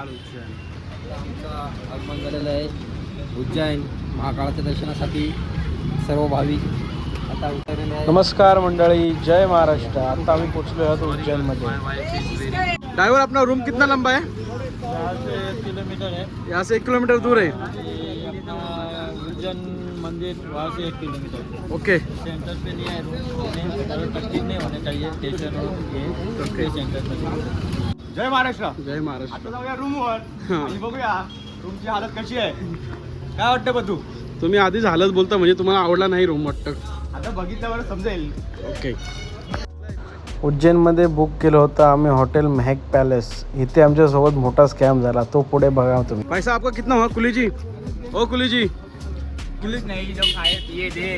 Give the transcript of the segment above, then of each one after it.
आमचं आगमन झालेलं आहे उज्जैन महाकाळाच्या दर्शनासाठी सर्व भाविक आता उतरलेले आहे. नमस्कार मंडळी, जय महाराष्ट्र. आता आम्ही पोहोचलो आहोत उज्जैनमध्ये. ड्राइवर, अपना रूम कितना लंबा है? यहाँ से 1 किलोमीटर है. यहाँ से 1 किलोमीटर दूर है. उज्जैन मंदिर वहाँ से 1 किलोमीटर. ओके. सेंटर पे नहीं है रूम, तकलीफ नहीं होने चाहिए. स्टेशन ये सेंटर पे. जय महाराष्ट्र. जय महाराष्ट्र. आता जाऊया रूमवर आणि बघूया रूमची हालत कशी आहे. काय वाटतं बघ तुम्ही आधीच हालत बोलता म्हणजे तुम्हाला आवडला नाही रूम वाटतं. आता बघितल्यावर समजेल. ओके. उज्जैनमध्ये बुक केलं होतं आम्ही हॉटेल महक पॅलेस. इथे आमच्यासोबत मोठा स्कॅम झाला, तो पुढे बघा तुम्ही. पैसा आपका कितना हुआ कुली जी? ओ कुली जी. पुलिस नहीं, जो खाए पिए थे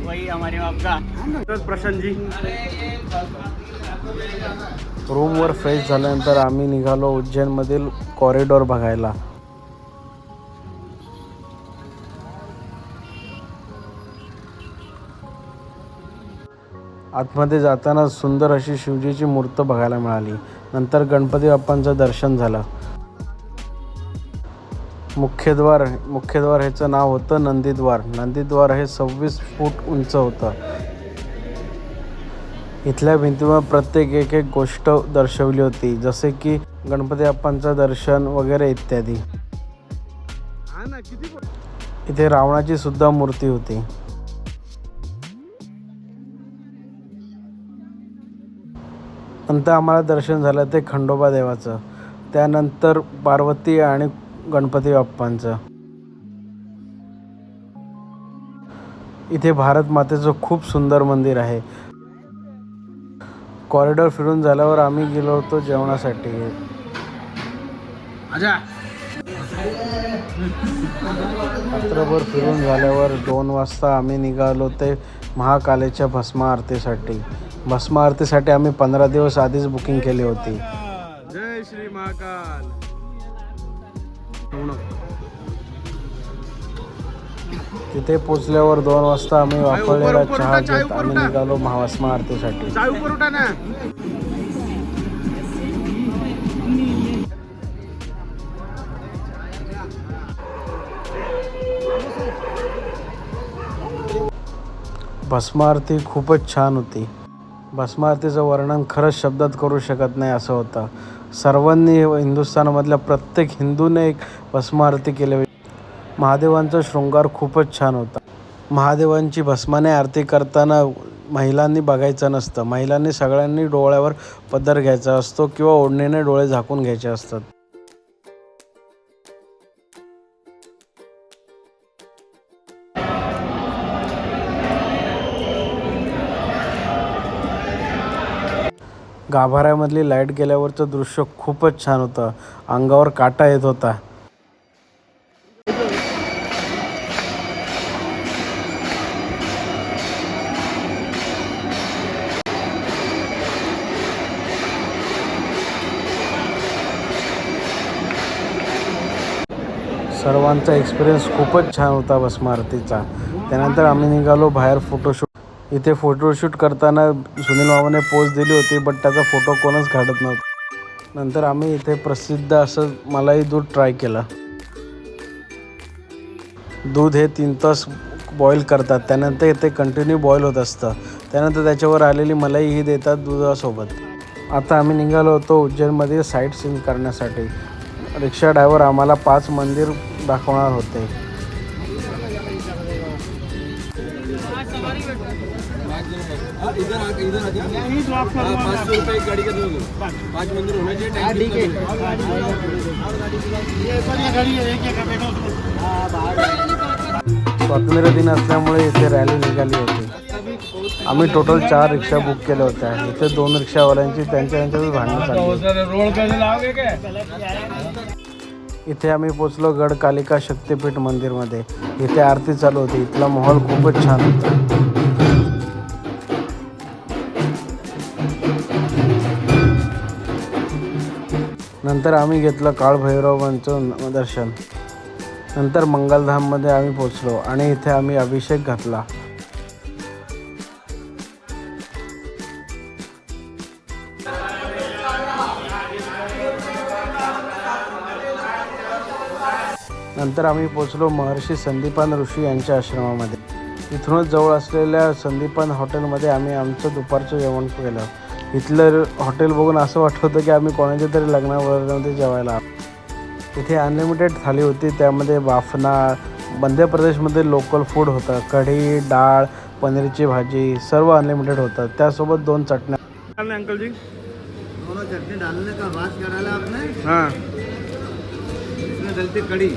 वही हमारे बाप का. प्रशांत जी. रूमवर फ्रेश झाल्यानंतर आम्ही निघालो उज्जैनमधील कॉरिडॉर बघायला. आतमध्ये जाताना सुंदर अशी शिवजीची मूर्त बघायला मिळाली. नंतर गणपती बाप्पांचं दर्शन झालं. मुख्यद्वार ह्याचं नाव होतं नंदीद्वार. नंदीद्वार हे 26 फूट उंच होतं. इथल्या भिंतीवर प्रत्येक एक गोष्ट दर्शवली होती, जसे की गणपती बाप्पांचं दर्शन वगैरे इत्यादी. इथे रावणाची सुद्धा मूर्ती होती. नंतर आम्हाला दर्शन झालं ते खंडोबा देवाचं, त्यानंतर पार्वती आणि गणपती बाप्पांचं. इथे भारत मातेचं खूप सुंदर मंदिर आहे. कॉरिडॉर फिरून झाल्यावर आम्ही गेलो होतो जेवणासाठी. रात्रभर फिरून झाल्यावर 2 वाजता आम्ही निघालो ते महाकालेच्या भस्म आरतीसाठी. भस्म आरतीसाठी आम्ही 15 दिवस आधीच बुकिंग केली होती. जय श्री महाकाल. तिथे पोचल्यावर 2 वाजता आम्ही वापरलेला चहा घेत आम्ही निघालो भस्म आरतीसाठी. भस्म आरती खूपच छान होती. भस्म आरतीचं वर्णन खरंच शब्दात करू शकत नाही असं होतं. सर्वांनी हिंदुस्थानामधल्या प्रत्येक हिंदूने एक भस्म आरती केली. महादेवांचा शृंगार खूपच छान होता. महादेवांची भस्माने आरती करताना महिलांनी बघायचं नसतं. महिलांनी सगळ्यांनी डोळ्यावर पदर घ्यायचा असतो किंवा ओढणीने डोळे झाकून घ्यायचे असतात. गाभाऱ्यामधली लाईट गेल्यावरचं दृश्य खूपच छान होतं. अंगावर काटा येत होता. सर्वांचा एक्सपिरियन्स खूपच छान होता भस्म आरतीचा. त्यानंतर आम्ही निघालो बाहेर फोटोशूट. इथे फोटोशूट करताना सुनील मामाने पोज दिली होती, बट त्याचा फोटो कोणच काढत नव्हता. नंतर आम्ही इथे प्रसिद्ध असं मलाई दूध ट्राय केलं. दूध हे 3 तास बॉईल करतात, त्यानंतर ते कंटिन्यू बॉईल होत असतं. त्यानंतर त्याच्यावर आलेली मलाई ही देतात दुधासोबत. आता आम्ही निघालो होतो उज्जैनमध्ये साईट सीन करण्यासाठी. रिक्षा ड्रायव्हर आम्हाला 5 मंदिर दाखवणार होते. स्वातंत्र्य दिन असल्यामुळे इथे रॅली निघाली होती. आम्ही टोटल 4 रिक्षा बुक केल्या होत्या. इथे 2 रिक्षावाल्यांची त्यांच्यातच भांडणं चालली. इथे आम्ही पोचलो गडकालिका शक्तिपीठ मंदिरमध्ये. इथे आरती चालू होती. इथला माहोल खूपच छान होता. नंतर आम्ही घेतलं काळभैरवांचं दर्शन. नंतर मंगलधाममध्ये आम्ही पोचलो आणि इथे आम्ही अभिषेक घातला. नंतर आम्ही पोचलो महर्षी संदीपान ऋषी यांच्या आश्रमामध्ये. इथूनच जवळ असलेल्या संदीपान हॉटेलमध्ये आम्ही आमचं दुपारचं जेवण केलं. इथलं हॉटेल बघून असं वाटत होतं की आम्ही कोणाच्या तरी लग्नामध्ये जेवायला आलो. तिथे अनलिमिटेड थाली होती, त्यामध्ये बाफना मध्य प्रदेशमध्ये लोकल फूड होतं. कढी, डाळ, पनीरची भाजी सर्व अनलिमिटेड होतं. त्यासोबत 2 चटण्या. अंकल जी दोनों चटनी डालने का बात करा ला आपने. हाँ इसमें डलती कड़ी,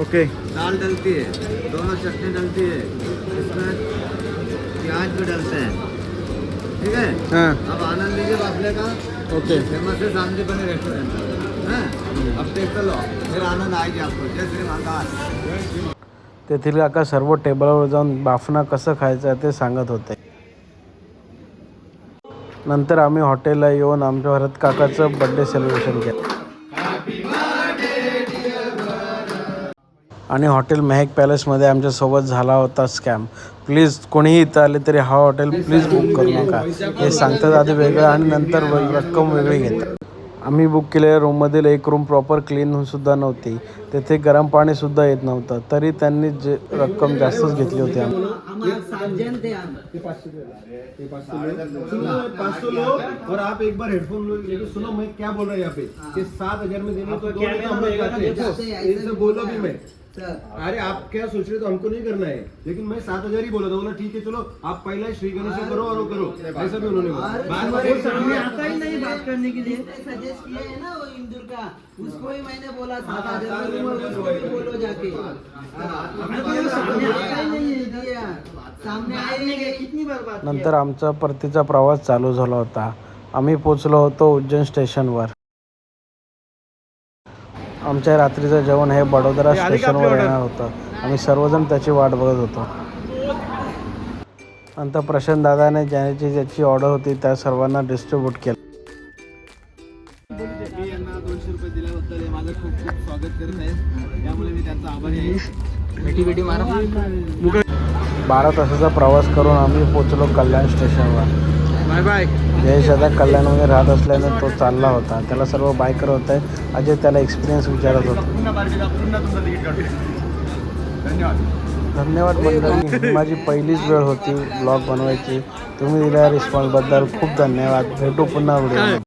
ओके दाल डलती है, दोनों चटनी डलती है, इसमें प्याज भी डलते हैं. ठीक है. हाँ अब आनंद लीजिए बाफले का. ओके फेमस है सांदीपनी रेस्टोरेंट. हाँ अब टेस्ट लो, फिर आनंद आएगी आपको. जय श्री महाकाल. तेथील काका सर्व टेबलवर जाऊन बाफना कसं खायचं ते सांगत होते. नंतर आम्ही हॉटेलला येऊन आमच्या भरत काकाचं बड्डे सेलिब्रेशन केलं. आणि हॉटेल महक पॅलेसमध्ये आमच्यासोबत झाला होता स्कॅम. प्लीज कोणीही इथं आले तरी हा हॉटेल प्लीज बुक करू नका. हे सांगतात आधी वेगळं आणि नंतर रक्कम वेगळी घेतात. आम्ही बुक केलेल्या रूममधील एक रूम प्रॉपर क्लीनसुद्धा नव्हती. तेथे गरम पाणीसुद्धा येत नव्हतं. तरी त्यांनी जे रक्कम जास्तच घेतली होती. और आप एक बार हेडफोन लेके सुनो मैं क्या बोल रहा हूँ यहाँ पे कि 7,000 में देने तो दो नहीं तो हम लोग जाते हैं. इनसे बोलो भी मैं. अरे आप क्या सोच रहे तो हमको नहीं करना है, लेकिन मैं 7,000 ही बोला था. बोला ठीक है चलो आप पहले श्री गणेश करो और वो करो. ऐसा भी उन्होंने बोला. सामने आता ही नहीं बात करने के लिए. सजेस्ट किया है ना वो इंदुर का, उसको ही मैंने बोला 7,000 उसको भी बोलो जाके. सामने आता ही नहीं है दिया. सामने आए नहीं. कितनी बार बात. नंतर आमचा परतीचा प्रवास चालू झाला होता. आम्ही पोचलो होतो उज्जैन स्टेशनवर. आमच्या रात्रीचं जेवण हे बडोदरा स्टेशनवर येणार होतं. आम्ही सर्वजण त्याची वाट बघत होतो. नंतर प्रशांत दादाने ज्याची ऑर्डर होती त्या सर्वांना डिस्ट्रीब्यूट केलं. मी यांना 200 रुपये दिल्याबद्दल हे माझं खूप खूप स्वागत करत आहे. त्यामुळे मी त्यांचा आभारी आहे. भेटी मारा. 12 तासाचा प्रवास करून आम्ही पोचलो कल्याण स्टेशनवर. Bye bye. जयेश आता कल्याणमध्ये राहत असल्याने तो चालला होता. त्याला सर्व बाय करत होते. अजय त्याला एक्सपिरियन्स विचारत होता. धन्यवाद मंडळी. ही माझी पहिलीच वेळ होती ब्लॉग बनवायची. तुम्ही दिलेल्या रिस्पॉन्सबद्दल खूप धन्यवाद. भेटू पुन्हा व्हिडिओ.